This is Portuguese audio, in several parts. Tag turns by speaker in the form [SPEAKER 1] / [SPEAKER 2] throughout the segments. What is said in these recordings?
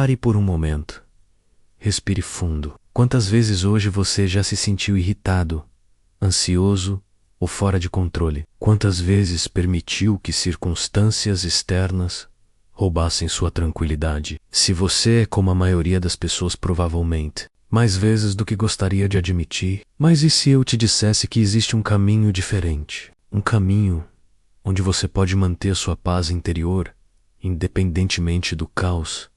[SPEAKER 1] Pare por um momento. Respire fundo. Quantas vezes hoje você já se sentiu irritado, ansioso ou fora de controle? Quantas vezes permitiu que circunstâncias externas roubassem sua tranquilidade? Se você é como a maioria das pessoas, provavelmente, mais vezes do que gostaria de admitir. Mas e se eu te dissesse que existe um caminho diferente? Um caminho onde você pode manter sua paz interior, independentemente do caos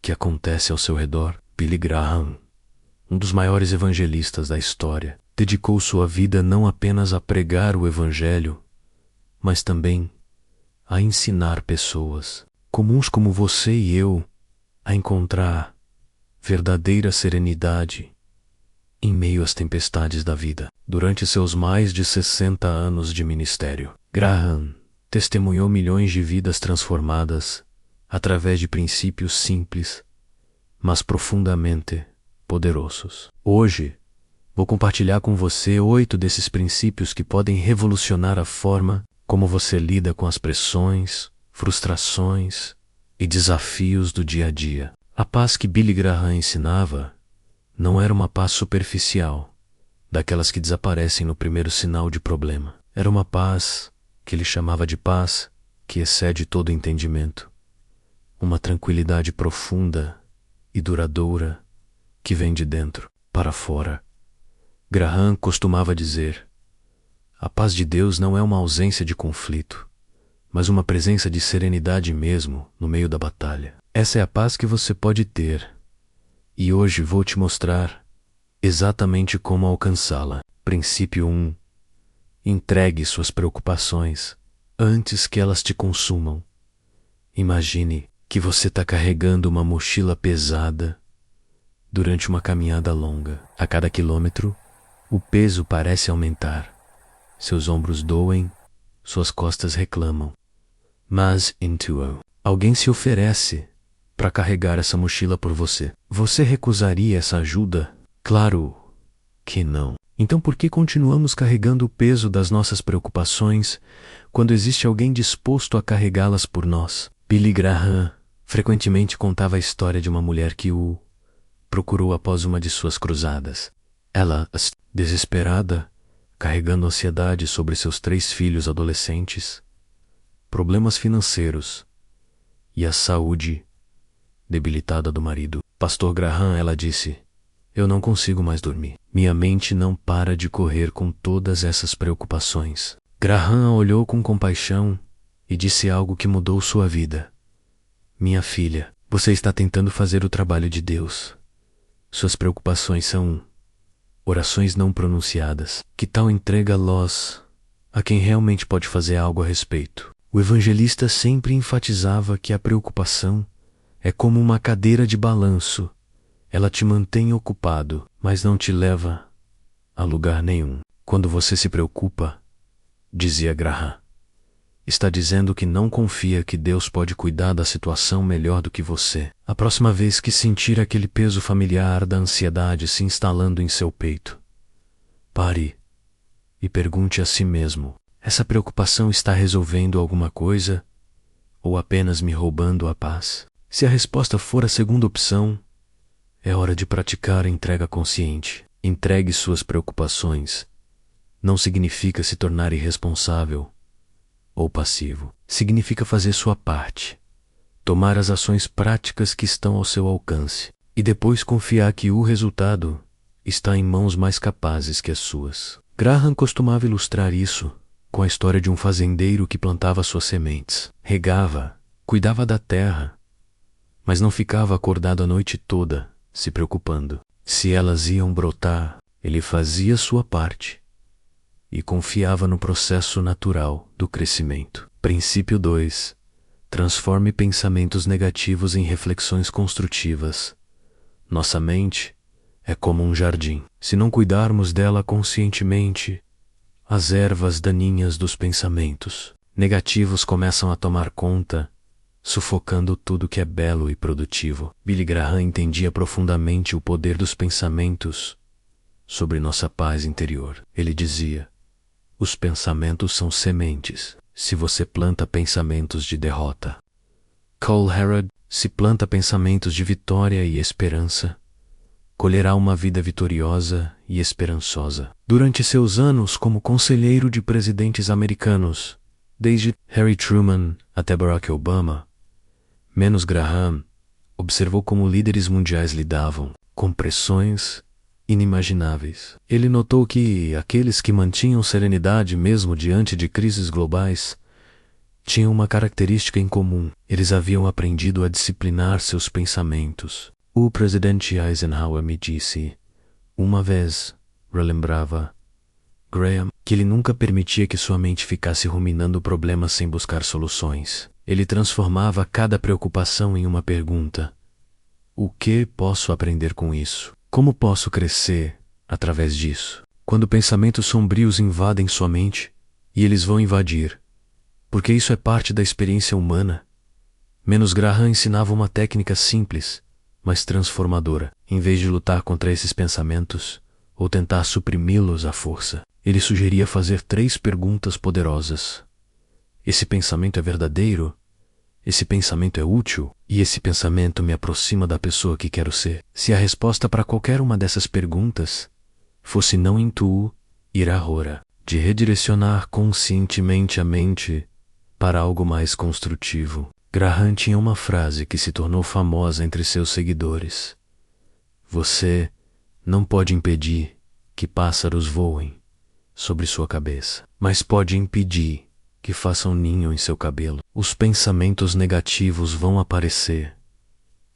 [SPEAKER 1] que acontece ao seu redor? Billy Graham, um dos maiores evangelistas da história, dedicou sua vida não apenas a pregar o evangelho, mas também a ensinar pessoas comuns como você e eu a encontrar verdadeira serenidade em meio às tempestades da vida. Durante seus mais de 60 anos de ministério, Graham testemunhou milhões de vidas transformadas através de princípios simples, mas profundamente poderosos. Hoje, vou compartilhar com você 8 desses princípios que podem revolucionar a forma como você lida com as pressões, frustrações e desafios do dia a dia. A paz que Billy Graham ensinava não era uma paz superficial, daquelas que desaparecem no primeiro sinal de problema. Era uma paz que ele chamava de paz que excede todo entendimento. Uma tranquilidade profunda e duradoura que vem de dentro para fora. Graham costumava dizer: a paz de Deus não é uma ausência de conflito, mas uma presença de serenidade mesmo no meio da batalha. Essa é a paz que você pode ter, e hoje vou te mostrar exatamente como alcançá-la. Princípio 1. Entregue suas preocupações antes que elas te consumam. Imagine que você está carregando uma mochila pesada durante uma caminhada longa. A cada quilômetro, o peso parece aumentar. Seus ombros doem, suas costas reclamam. Mas intua, alguém se oferece para carregar essa mochila por você. Você recusaria essa ajuda? Claro que não. Então por que continuamos carregando o peso das nossas preocupações quando existe alguém disposto a carregá-las por nós? Billy Graham frequentemente contava a história de uma mulher que o procurou após uma de suas cruzadas. Ela, desesperada, carregando ansiedade sobre seus 3 filhos adolescentes, problemas financeiros e a saúde debilitada do marido. Pastor Graham, ela disse: eu não consigo mais dormir. Minha mente não para de correr com todas essas preocupações. Graham a olhou com compaixão e disse algo que mudou sua vida. Minha filha, você está tentando fazer o trabalho de Deus. Suas preocupações são orações não pronunciadas. Que tal entrega-los a quem realmente pode fazer algo a respeito? O evangelista sempre enfatizava que a preocupação é como uma cadeira de balanço. Ela te mantém ocupado, mas não te leva a lugar nenhum. Quando você se preocupa, dizia Graham, está dizendo que não confia que Deus pode cuidar da situação melhor do que você. A próxima vez que sentir aquele peso familiar da ansiedade se instalando em seu peito, pare e pergunte a si mesmo: essa preocupação está resolvendo alguma coisa ou apenas me roubando a paz? Se a resposta for a segunda opção, é hora de praticar a entrega consciente. Entregue suas preocupações. Não significa se tornar irresponsável ou passivo. Significa fazer sua parte, tomar as ações práticas que estão ao seu alcance e depois confiar que o resultado está em mãos mais capazes que as suas. Graham costumava ilustrar isso com a história de um fazendeiro que plantava suas sementes, regava, cuidava da terra, mas não ficava acordado a noite toda se preocupando se elas iam brotar. Ele fazia sua parte e confiava no processo natural do crescimento. Princípio 2. Transforme pensamentos negativos em reflexões construtivas. Nossa mente é como um jardim. Se não cuidarmos dela conscientemente, as ervas daninhas dos pensamentos negativos começam a tomar conta, sufocando tudo que é belo e produtivo. Billy Graham entendia profundamente o poder dos pensamentos sobre nossa paz interior. Ele dizia: os pensamentos são sementes. Se você planta pensamentos de derrota. Cole Herod, se planta pensamentos de vitória e esperança, colherá uma vida vitoriosa e esperançosa. Durante seus anos como conselheiro de presidentes americanos, desde Harry Truman até Barack Obama, Menos Graham observou como líderes mundiais lidavam com pressões inimagináveis. Ele notou que aqueles que mantinham serenidade mesmo diante de crises globais tinham uma característica em comum: eles haviam aprendido a disciplinar seus pensamentos. O presidente Eisenhower me disse uma vez, relembrava Graham, que ele nunca permitia que sua mente ficasse ruminando problemas sem buscar soluções. Ele transformava cada preocupação em uma pergunta: o que posso aprender com isso? Como posso crescer através disso? Quando pensamentos sombrios invadem sua mente, e eles vão invadir, porque isso é parte da experiência humana, Menos Graham ensinava uma técnica simples, mas transformadora. Em vez de lutar contra esses pensamentos, ou tentar suprimi-los à força, ele sugeria fazer 3 perguntas poderosas. Esse pensamento é verdadeiro? Esse pensamento é útil? E esse pensamento me aproxima da pessoa que quero ser? Se a resposta para qualquer uma dessas perguntas fosse não, intuo ir agora, de redirecionar conscientemente a mente para algo mais construtivo. Graham tinha uma frase que se tornou famosa entre seus seguidores: você não pode impedir que pássaros voem sobre sua cabeça, mas pode impedir que façam ninho em seu cabelo. Os pensamentos negativos vão aparecer.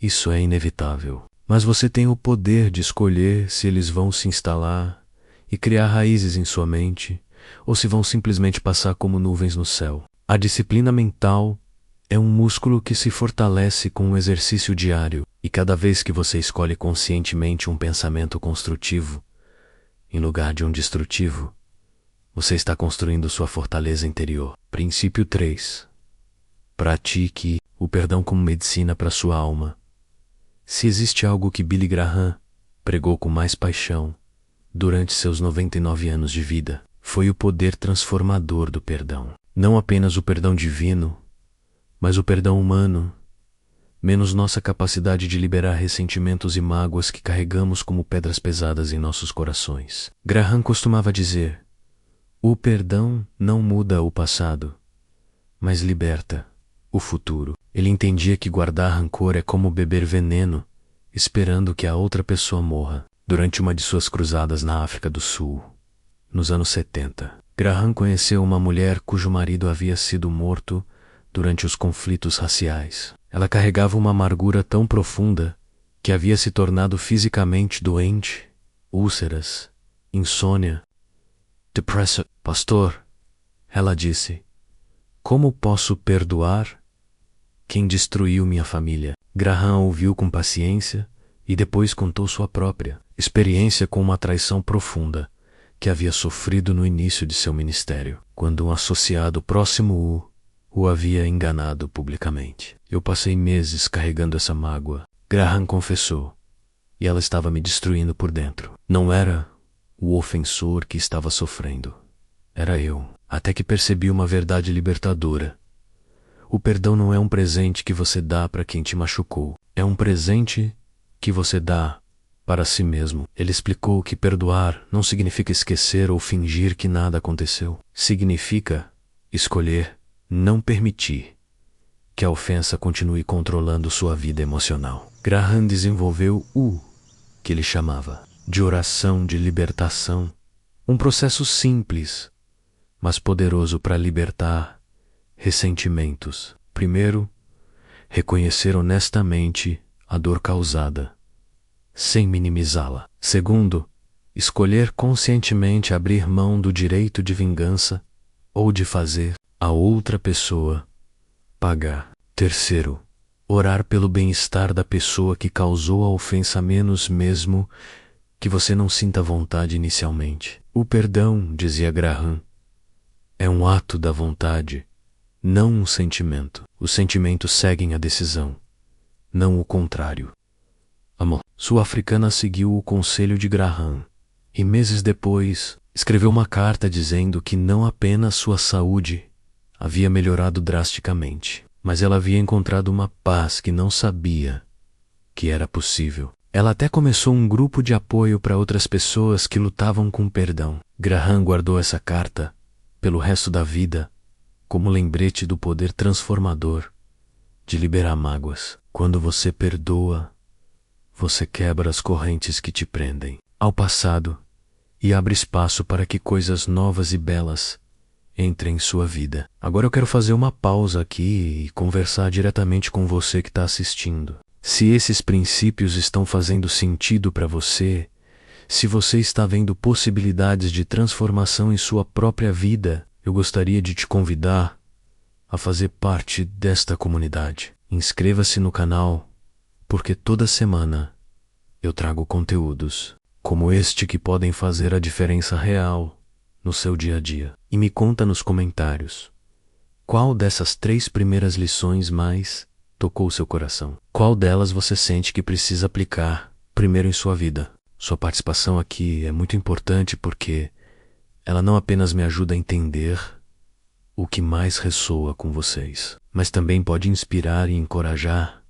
[SPEAKER 1] Isso é inevitável. Mas você tem o poder de escolher se eles vão se instalar e criar raízes em sua mente, ou se vão simplesmente passar como nuvens no céu. A disciplina mental é um músculo que se fortalece com um exercício diário, e cada vez que você escolhe conscientemente um pensamento construtivo, em lugar de um destrutivo, você está construindo sua fortaleza interior. Princípio 3. Pratique o perdão como medicina para sua alma. Se existe algo que Billy Graham pregou com mais paixão durante seus 99 anos de vida, foi o poder transformador do perdão. Não apenas o perdão divino, mas o perdão humano, menos nossa capacidade de liberar ressentimentos e mágoas que carregamos como pedras pesadas em nossos corações. Graham costumava dizer: o perdão não muda o passado, mas liberta o futuro. Ele entendia que guardar rancor é como beber veneno, esperando que a outra pessoa morra. Durante uma de suas cruzadas na África do Sul, nos anos 70, Graham conheceu uma mulher cujo marido havia sido morto durante os conflitos raciais. Ela carregava uma amargura tão profunda que havia se tornado fisicamente doente, úlceras, insônia, depressão. Pastor, ela disse, como posso perdoar quem destruiu minha família? Graham ouviu com paciência e depois contou sua própria experiência com uma traição profunda que havia sofrido no início de seu ministério, quando um associado próximo o havia enganado publicamente. Eu passei meses carregando essa mágoa, Graham confessou, e ela estava me destruindo por dentro. Não era o ofensor que estava sofrendo, era eu. Até que percebi uma verdade libertadora. O perdão não é um presente que você dá para quem te machucou. É um presente que você dá para si mesmo. Ele explicou que perdoar não significa esquecer ou fingir que nada aconteceu. Significa escolher não permitir que a ofensa continue controlando sua vida emocional. Graham desenvolveu o que ele chamava de oração de libertação, um processo simples, mas poderoso para libertar ressentimentos. Primeiro, reconhecer honestamente a dor causada, sem minimizá-la. Segundo, escolher conscientemente abrir mão do direito de vingança ou de fazer a outra pessoa pagar. Terceiro, orar pelo bem-estar da pessoa que causou a ofensa, menos mesmo que você não sinta vontade inicialmente. O perdão, dizia Graham, é um ato da vontade, não um sentimento. Os sentimentos seguem a decisão, não o contrário. Amor. Sul-africana seguiu o conselho de Graham e meses depois escreveu uma carta dizendo que não apenas sua saúde havia melhorado drasticamente, mas ela havia encontrado uma paz que não sabia que era possível. Ela até começou um grupo de apoio para outras pessoas que lutavam com perdão. Graham guardou essa carta, pelo resto da vida, como lembrete do poder transformador de liberar mágoas. Quando você perdoa, você quebra as correntes que te prendem ao passado e abre espaço para que coisas novas e belas entrem em sua vida. Agora eu quero fazer uma pausa aqui e conversar diretamente com você que está assistindo. Se esses princípios estão fazendo sentido para você, se você está vendo possibilidades de transformação em sua própria vida, eu gostaria de te convidar a fazer parte desta comunidade. Inscreva-se no canal, porque toda semana eu trago conteúdos como este que podem fazer a diferença real no seu dia a dia. E me conta nos comentários, qual dessas 3 primeiras lições mais tocou seu coração? Qual delas você sente que precisa aplicar primeiro em sua vida? Sua participação aqui é muito importante porque ela não apenas me ajuda a entender o que mais ressoa com vocês, mas também pode inspirar e encorajar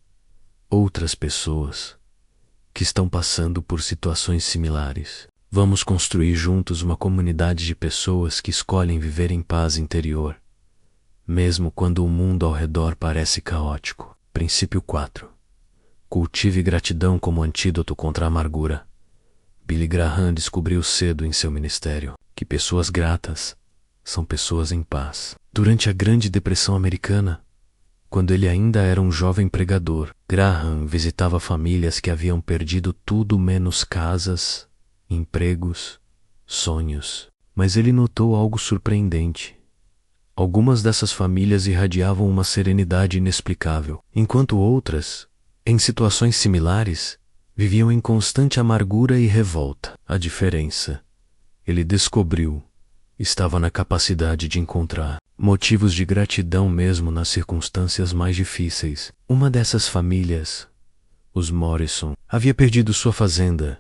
[SPEAKER 1] outras pessoas que estão passando por situações similares. Vamos construir juntos uma comunidade de pessoas que escolhem viver em paz interior, mesmo quando o mundo ao redor parece caótico. Princípio 4. Cultive gratidão como antídoto contra a amargura. Billy Graham descobriu cedo em seu ministério que pessoas gratas são pessoas em paz. Durante a Grande Depressão Americana, quando ele ainda era um jovem pregador, Graham visitava famílias que haviam perdido tudo menos casas, empregos, sonhos. Mas ele notou algo surpreendente. Algumas dessas famílias irradiavam uma serenidade inexplicável, enquanto outras, em situações similares, viviam em constante amargura e revolta. A diferença, ele descobriu, estava na capacidade de encontrar motivos de gratidão mesmo nas circunstâncias mais difíceis. Uma dessas famílias, os Morrison, havia perdido sua fazenda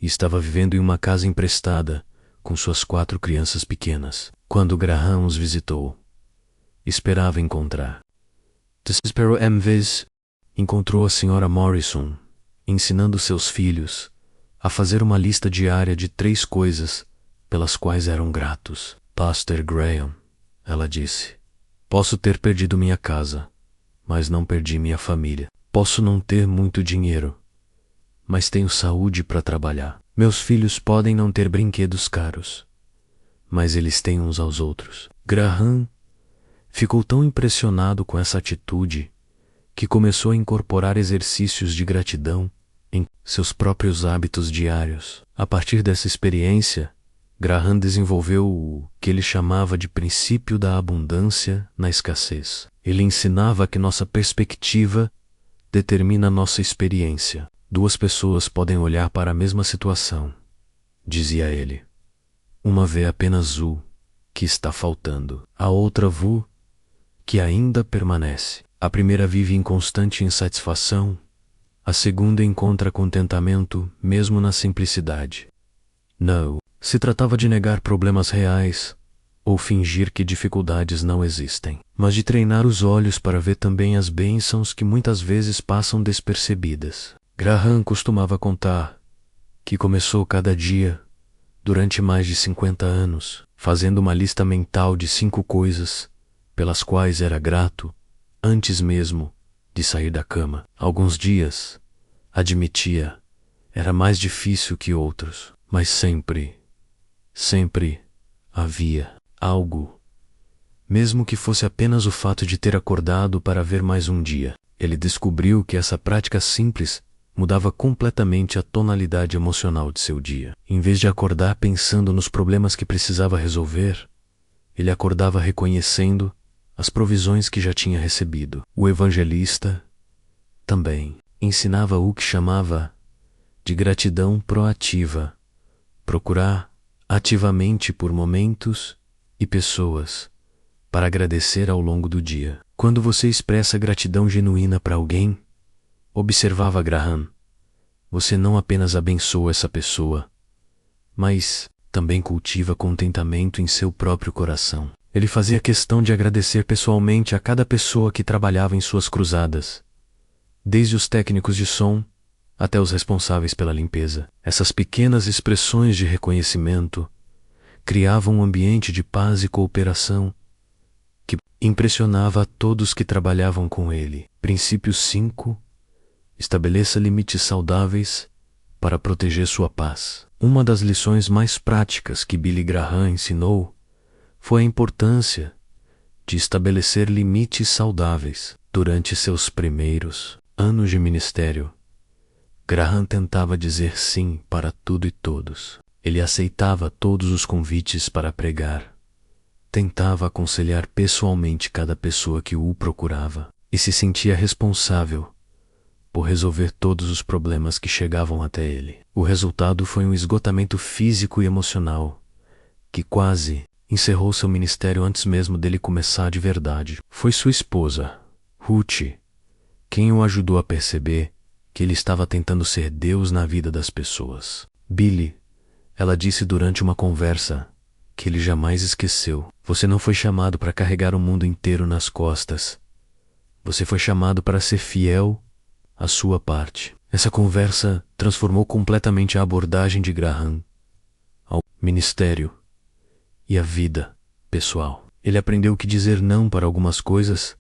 [SPEAKER 1] e estava vivendo em uma casa emprestada com suas 4 crianças pequenas. Quando Graham os visitou, esperava encontrar. Desesperou vez, encontrou a senhora Morrison ensinando seus filhos a fazer uma lista diária de 3 coisas pelas quais eram gratos. Pastor Graham, ela disse, posso ter perdido minha casa, mas não perdi minha família. Posso não ter muito dinheiro, mas tenho saúde para trabalhar. Meus filhos podem não ter brinquedos caros, mas eles têm uns aos outros. Graham ficou tão impressionado com essa atitude que começou a incorporar exercícios de gratidão em seus próprios hábitos diários. A partir dessa experiência, Graham desenvolveu o que ele chamava de princípio da abundância na escassez. Ele ensinava que nossa perspectiva determina nossa experiência. 2 pessoas podem olhar para a mesma situação, dizia ele. Uma vê apenas o que está faltando, a outra vê que ainda permanece. A primeira vive em constante insatisfação, a segunda encontra contentamento mesmo na simplicidade. Não se tratava de negar problemas reais ou fingir que dificuldades não existem, mas de treinar os olhos para ver também as bênçãos que muitas vezes passam despercebidas. Graham costumava contar que começou cada dia, durante mais de 50 anos, fazendo uma lista mental de 5 coisas pelas quais era grato antes mesmo de sair da cama. Alguns dias, admitia, era mais difícil que outros, mas sempre havia algo, mesmo que fosse apenas o fato de ter acordado para ver mais um dia. Ele descobriu que essa prática simples mudava completamente a tonalidade emocional de seu dia. Em vez de acordar pensando nos problemas que precisava resolver, ele acordava reconhecendo as provisões que já tinha recebido. O evangelista também ensinava o que chamava de gratidão proativa, procurar ativamente por momentos e pessoas para agradecer ao longo do dia. Quando você expressa gratidão genuína para alguém, observava Graham, você não apenas abençoa essa pessoa, mas também cultiva contentamento em seu próprio coração. Ele fazia questão de agradecer pessoalmente a cada pessoa que trabalhava em suas cruzadas, desde os técnicos de som até os responsáveis pela limpeza. Essas pequenas expressões de reconhecimento criavam um ambiente de paz e cooperação que impressionava a todos que trabalhavam com ele. Princípio 5. Estabeleça limites saudáveis para proteger sua paz. Uma das lições mais práticas que Billy Graham ensinou foi a importância de estabelecer limites saudáveis. Durante seus primeiros anos de ministério, Graham tentava dizer sim para tudo e todos. Ele aceitava todos os convites para pregar, tentava aconselhar pessoalmente cada pessoa que o procurava e se sentia responsável por resolver todos os problemas que chegavam até ele. O resultado foi um esgotamento físico e emocional que quase encerrou seu ministério antes mesmo dele começar de verdade. Foi sua esposa, Ruth, quem o ajudou a perceber que ele estava tentando ser Deus na vida das pessoas. Billy, ela disse durante uma conversa que ele jamais esqueceu: você não foi chamado para carregar o mundo inteiro nas costas. Você foi chamado para ser fiel à sua parte. Essa conversa transformou completamente a abordagem de Graham ao ministério e à vida pessoal. Ele aprendeu que dizer não para algumas coisas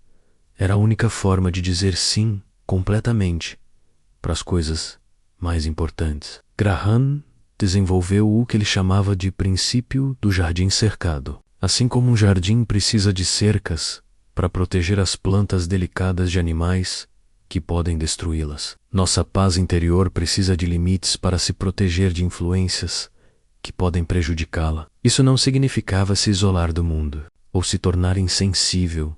[SPEAKER 1] era a única forma de dizer sim completamente para as coisas mais importantes. Graham desenvolveu o que ele chamava de princípio do jardim cercado. Assim como um jardim precisa de cercas para proteger as plantas delicadas de animais que podem destruí-las, nossa paz interior precisa de limites para se proteger de influências que podem prejudicá-la. Isso não significava se isolar do mundo ou se tornar insensível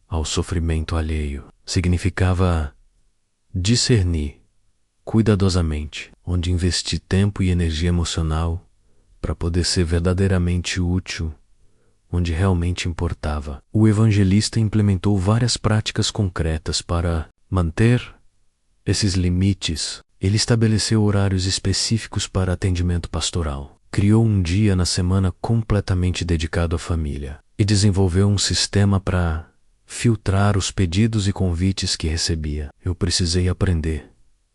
[SPEAKER 1] ao sofrimento alheio. Significava discernir cuidadosamente onde investir tempo e energia emocional para poder ser verdadeiramente útil onde realmente importava. O evangelista implementou várias práticas concretas para manter esses limites. Ele estabeleceu horários específicos para atendimento pastoral, criou um dia na semana completamente dedicado à família e desenvolveu um sistema para filtrar os pedidos e convites que recebia. Eu precisei aprender,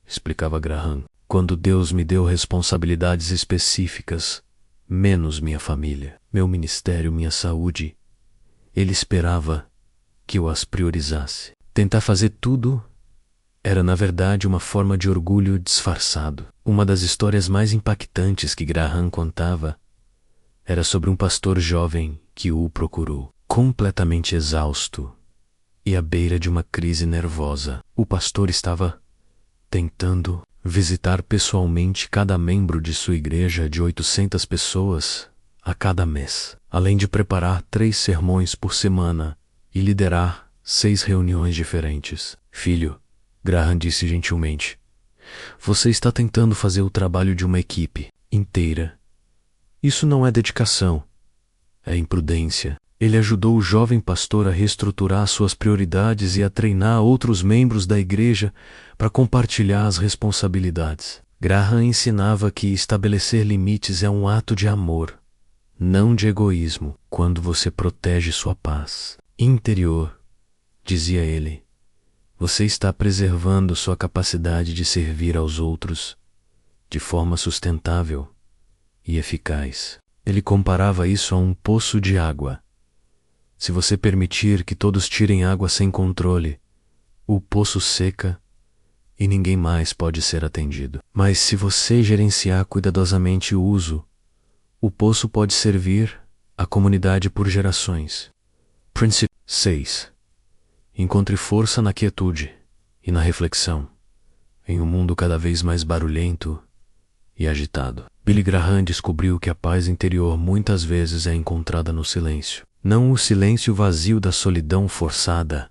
[SPEAKER 1] explicava Graham, quando Deus me deu responsabilidades específicas, menos minha família, meu ministério, minha saúde. Ele esperava que eu as priorizasse. Tentar fazer tudo era, na verdade, uma forma de orgulho disfarçado. Uma das histórias mais impactantes que Graham contava era sobre um pastor jovem que o procurou, completamente exausto e à beira de uma crise nervosa. O pastor estava tentando visitar pessoalmente cada membro de sua igreja de 800 pessoas a cada mês, além de preparar 3 sermões por semana e liderar 6 reuniões diferentes. Filho, Graham disse gentilmente, você está tentando fazer o trabalho de uma equipe inteira. Isso não é dedicação, é imprudência. Ele ajudou o jovem pastor a reestruturar suas prioridades e a treinar outros membros da igreja para compartilhar as responsabilidades. Graham ensinava que estabelecer limites é um ato de amor, não de egoísmo, quando você protege sua paz interior, dizia ele. Você está preservando sua capacidade de servir aos outros de forma sustentável e eficaz. Ele comparava isso a um poço de água. Se você permitir que todos tirem água sem controle, o poço seca e ninguém mais pode ser atendido. Mas se você gerenciar cuidadosamente o uso, o poço pode servir à comunidade por gerações. Princípio 6. Encontre força na quietude e na reflexão, em um mundo cada vez mais barulhento e agitado. Billy Graham descobriu que a paz interior muitas vezes é encontrada no silêncio. Não o silêncio vazio da solidão forçada,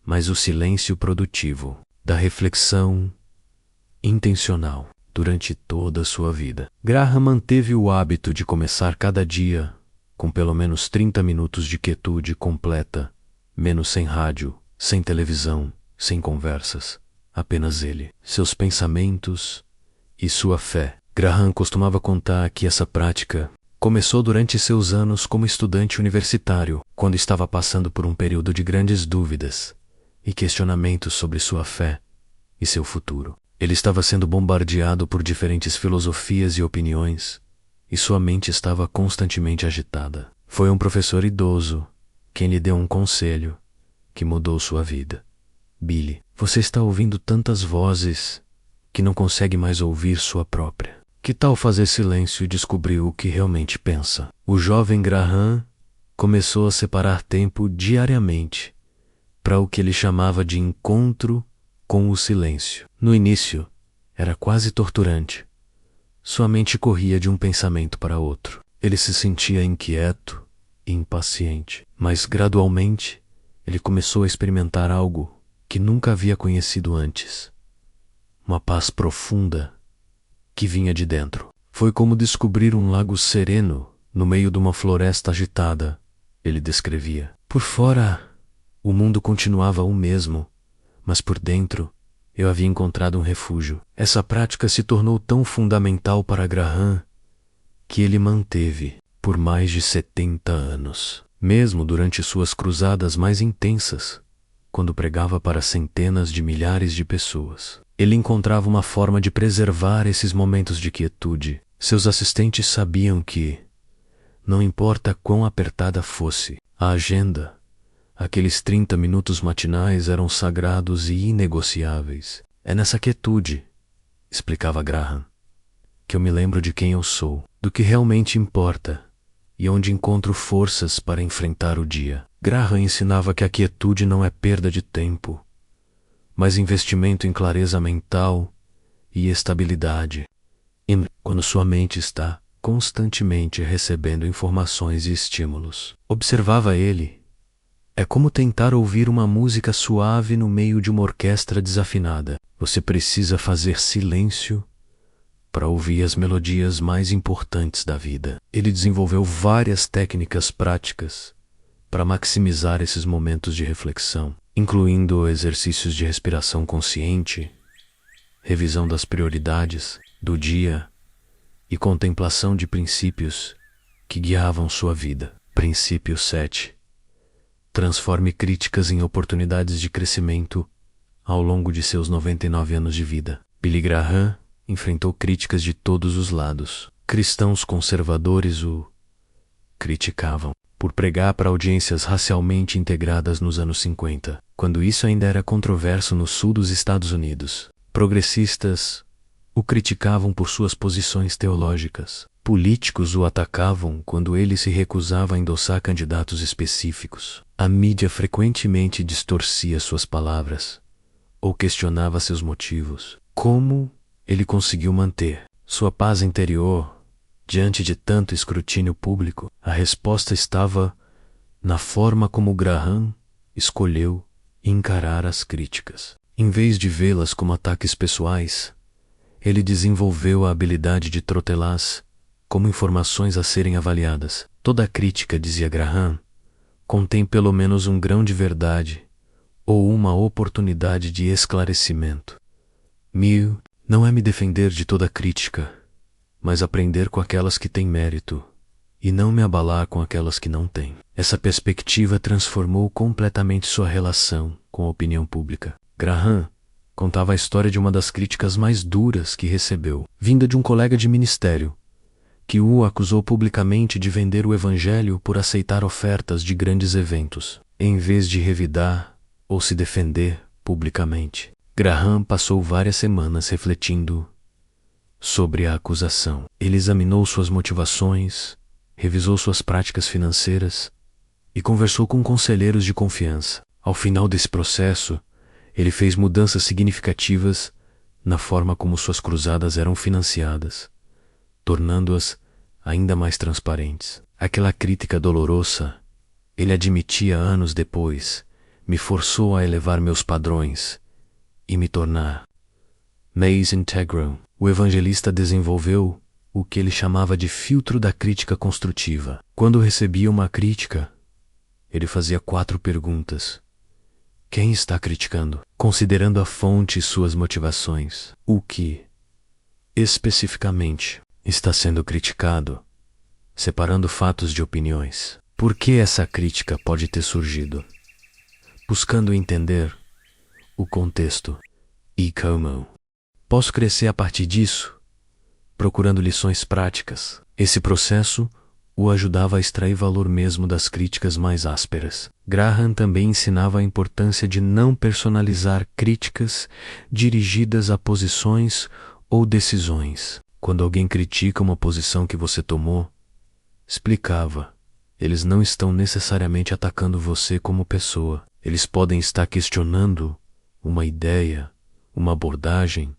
[SPEAKER 1] mas o silêncio produtivo da reflexão intencional durante toda a sua vida. Graham manteve o hábito de começar cada dia com pelo menos 30 minutos de quietude completa, menos sem rádio, sem televisão, sem conversas, apenas ele, seus pensamentos e sua fé. Graham costumava contar que essa prática Começou durante seus anos como estudante universitário, quando estava passando por um período de grandes dúvidas e questionamentos sobre sua fé e seu futuro. Ele estava sendo bombardeado por diferentes filosofias e opiniões, e sua mente estava constantemente agitada. Foi um professor idoso quem lhe deu um conselho que mudou sua vida. Billy, você está ouvindo tantas vozes que não consegue mais ouvir sua própria. Que tal fazer silêncio e descobrir o que realmente pensa? O jovem Graham começou a separar tempo diariamente para o que ele chamava de encontro com o silêncio. No início, era quase torturante. Sua mente corria de um pensamento para outro. Ele se sentia inquieto e impaciente, mas gradualmente ele começou a experimentar algo que nunca havia conhecido antes. Uma paz profunda que vinha de dentro. Foi como descobrir um lago sereno no meio de uma floresta agitada, ele descrevia. Por fora, o mundo continuava o mesmo, mas por dentro eu havia encontrado um refúgio. Essa prática se tornou tão fundamental para Graham que ele manteve por mais de 70 anos. Mesmo durante suas cruzadas mais intensas, quando pregava para centenas de milhares de pessoas, ele encontrava uma forma de preservar esses momentos de quietude. Seus assistentes sabiam que, não importa quão apertada fosse a agenda, aqueles 30 minutos matinais eram sagrados e inegociáveis. É nessa quietude, explicava Graham, que eu me lembro de quem eu sou, do que realmente importa e onde encontro forças para enfrentar o dia. Graham ensinava que a quietude não é perda de tempo, mas investimento em clareza mental e estabilidade. E quando sua mente está constantemente recebendo informações e estímulos, observava ele, é como tentar ouvir uma música suave no meio de uma orquestra desafinada. Você precisa fazer silêncio para ouvir as melodias mais importantes da vida. Ele desenvolveu várias técnicas práticas para maximizar esses momentos de reflexão, incluindo exercícios de respiração consciente, revisão das prioridades do dia e contemplação de princípios que guiavam sua vida. Princípio 7. Transforme críticas em oportunidades de crescimento ao longo de seus 99 anos de vida. Billy Graham enfrentou críticas de todos os lados. Cristãos conservadores o criticavam por pregar para audiências racialmente integradas nos anos 50, quando isso ainda era controverso no sul dos Estados Unidos. Progressistas o criticavam por suas posições teológicas. Políticos o atacavam quando ele se recusava a endossar candidatos específicos. A mídia frequentemente distorcia suas palavras ou questionava seus motivos. Como ele conseguiu manter sua paz interior diante de tanto escrutínio público? A resposta estava na forma como Graham escolheu encarar as críticas. Em vez de vê-las como ataques pessoais, ele desenvolveu a habilidade de trotelá-las como informações a serem avaliadas. Toda crítica, dizia Graham, contém pelo menos um grão de verdade ou uma oportunidade de esclarecimento. Não é me defender de toda crítica, mas aprender com aquelas que têm mérito e não me abalar com aquelas que não têm. Essa perspectiva transformou completamente sua relação com a opinião pública. Graham contava a história de uma das críticas mais duras que recebeu, vinda de um colega de ministério, que o acusou publicamente de vender o evangelho por aceitar ofertas de grandes eventos, em vez de revidar ou se defender publicamente. Graham passou várias semanas refletindo sobre a acusação. Ele examinou suas motivações, revisou suas práticas financeiras e conversou com conselheiros de confiança. Ao final desse processo, ele fez mudanças significativas na forma como suas cruzadas eram financiadas, tornando-as ainda mais transparentes. Aquela crítica dolorosa, ele admitia anos depois, me forçou a elevar meus padrões e me tornar mais íntegro. O evangelista desenvolveu o que ele chamava de filtro da crítica construtiva. Quando recebia uma crítica, ele fazia 4 perguntas. Quem está criticando? Considerando a fonte e suas motivações. O que, especificamente, está sendo criticado? separando fatos de opiniões. Por que essa crítica pode ter surgido? Buscando entender o contexto e como posso crescer a partir disso, procurando lições práticas. Esse processo o ajudava a extrair valor mesmo das críticas mais ásperas. Graham também ensinava a importância de não personalizar críticas dirigidas a posições ou decisões. Quando alguém critica uma posição que você tomou, explicava, eles não estão necessariamente atacando você como pessoa. Eles podem estar questionando uma ideia, uma abordagem,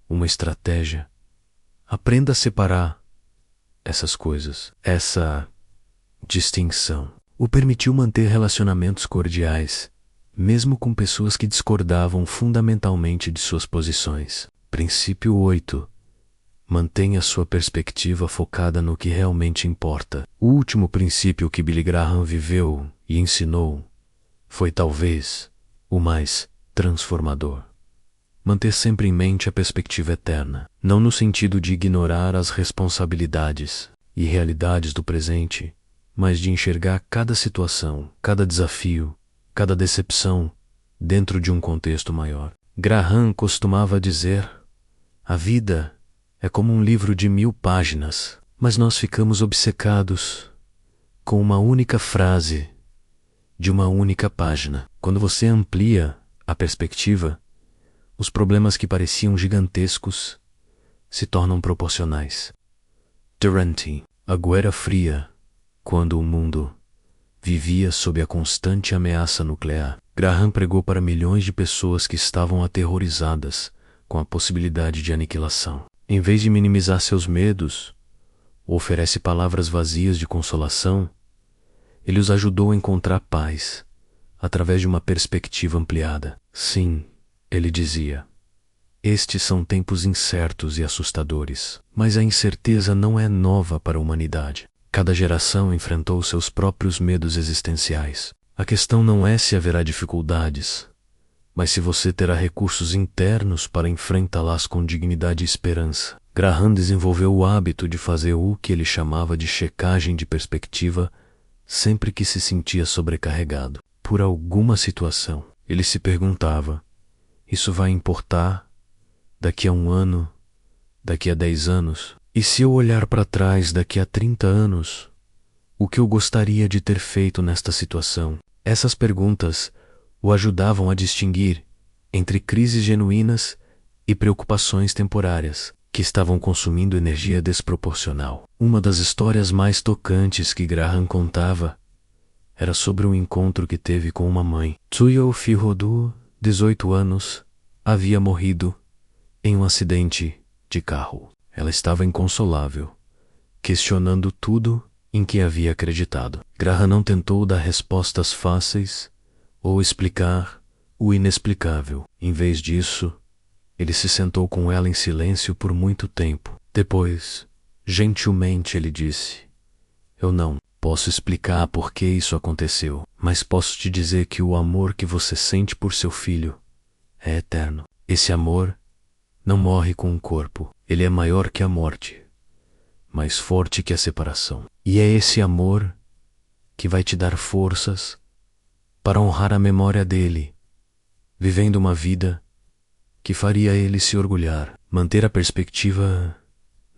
[SPEAKER 1] uma estratégia. Aprenda a separar essas coisas. Essa distinção o permitiu manter relacionamentos cordiais, mesmo com pessoas que discordavam fundamentalmente de suas posições. Princípio 8. Mantenha sua perspectiva focada no que realmente importa. O último princípio que Billy Graham viveu e ensinou foi talvez o mais transformador. Manter sempre em mente a perspectiva eterna, não no sentido de ignorar as responsabilidades e realidades do presente, mas de enxergar cada situação, cada desafio, cada decepção dentro de um contexto maior. Graham costumava dizer: a vida é como um livro de 1000 páginas, mas nós ficamos obcecados com uma única frase de uma única página. Quando você amplia a perspectiva, os problemas que pareciam gigantescos se tornam proporcionais. Durante a Guerra Fria, quando o mundo vivia sob a constante ameaça nuclear, Graham pregou para milhões de pessoas que estavam aterrorizadas com a possibilidade de aniquilação. Em vez de minimizar seus medos, ou oferece palavras vazias de consolação, ele os ajudou a encontrar paz através de uma perspectiva ampliada. Sim, ele dizia, estes são tempos incertos e assustadores, mas a incerteza não é nova para a humanidade. Cada geração enfrentou seus próprios medos existenciais. A questão não é se haverá dificuldades, mas se você terá recursos internos para enfrentá-las com dignidade e esperança. Graham desenvolveu o hábito de fazer o que ele chamava de checagem de perspectiva sempre que se sentia sobrecarregado por alguma situação. Ele se perguntava: isso vai importar daqui a 1 ano, daqui a 10 anos? E se eu olhar para trás daqui a 30 anos, o que eu gostaria de ter feito nesta situação? Essas perguntas o ajudavam a distinguir entre crises genuínas e preocupações temporárias que estavam consumindo energia desproporcional. Uma das histórias mais tocantes que Graham contava era sobre um encontro que teve com uma mãe. Tsuyo Fihodu, 18 anos, havia morrido em um acidente de carro. Ela estava inconsolável, questionando tudo em que havia acreditado. Graham não tentou dar respostas fáceis ou explicar o inexplicável. Em vez disso, ele se sentou com ela em silêncio por muito tempo. Depois, gentilmente, ele disse: eu não posso explicar por que isso aconteceu, mas posso te dizer que o amor que você sente por seu filho é eterno. Esse amor não morre com o corpo. Ele é maior que a morte, mais forte que a separação. E é esse amor que vai te dar forças para honrar a memória dele, vivendo uma vida que faria ele se orgulhar. Manter a perspectiva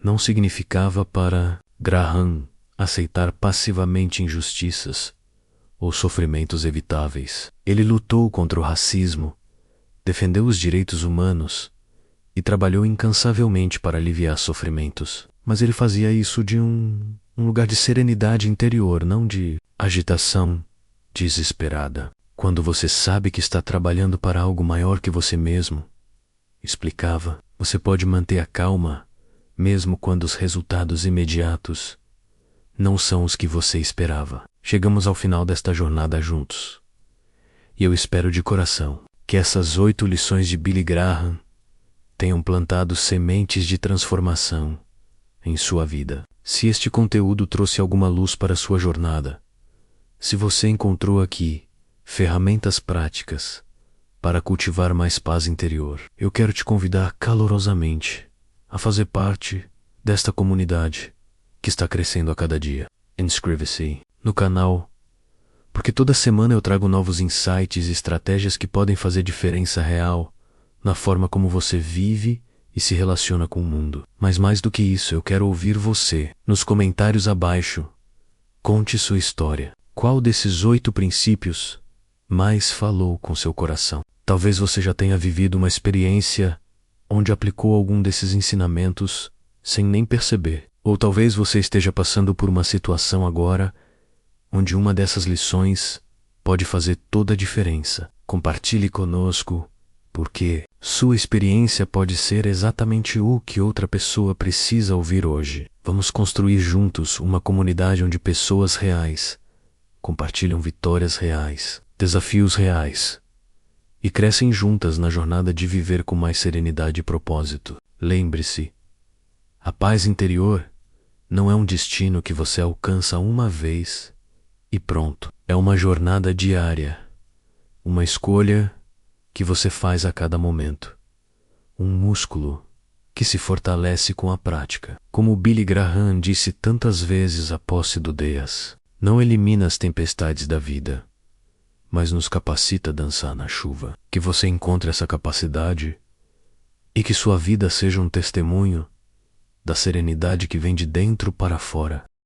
[SPEAKER 1] não significava para Graham aceitar passivamente injustiças ou sofrimentos evitáveis. Ele lutou contra o racismo, defendeu os direitos humanos e trabalhou incansavelmente para aliviar sofrimentos. Mas ele fazia isso de um lugar de serenidade interior, não de agitação desesperada. Quando você sabe que está trabalhando para algo maior que você mesmo, explicava, você pode manter a calma, mesmo quando os resultados imediatos não são os que você esperava. Chegamos ao final desta jornada juntos. E eu espero de coração que essas 8 lições de Billy Graham tenham plantado sementes de transformação em sua vida. Se este conteúdo trouxe alguma luz para sua jornada, se você encontrou aqui ferramentas práticas para cultivar mais paz interior, eu quero te convidar calorosamente a fazer parte desta comunidade que está crescendo a cada dia. Inscreva-se no canal, porque toda semana eu trago novos insights e estratégias que podem fazer diferença real na forma como você vive e se relaciona com o mundo. Mas mais do que isso, eu quero ouvir você. Nos comentários abaixo, conte sua história. Qual desses 8 princípios mais falou com seu coração? Talvez você já tenha vivido uma experiência onde aplicou algum desses ensinamentos sem nem perceber. Ou talvez você esteja passando por uma situação agora onde uma dessas lições pode fazer toda a diferença. Compartilhe conosco, porque sua experiência pode ser exatamente o que outra pessoa precisa ouvir hoje. Vamos construir juntos uma comunidade onde pessoas reais compartilham vitórias reais, desafios reais e crescem juntas na jornada de viver com mais serenidade e propósito. Lembre-se, a paz interior não é um destino que você alcança uma vez e pronto. É uma jornada diária, uma escolha que você faz a cada momento, um músculo que se fortalece com a prática. Como Billy Graham disse tantas vezes após se Dias, não elimina as tempestades da vida, mas nos capacita a dançar na chuva. Que você encontre essa capacidade e que sua vida seja um testemunho da serenidade que vem de dentro para fora.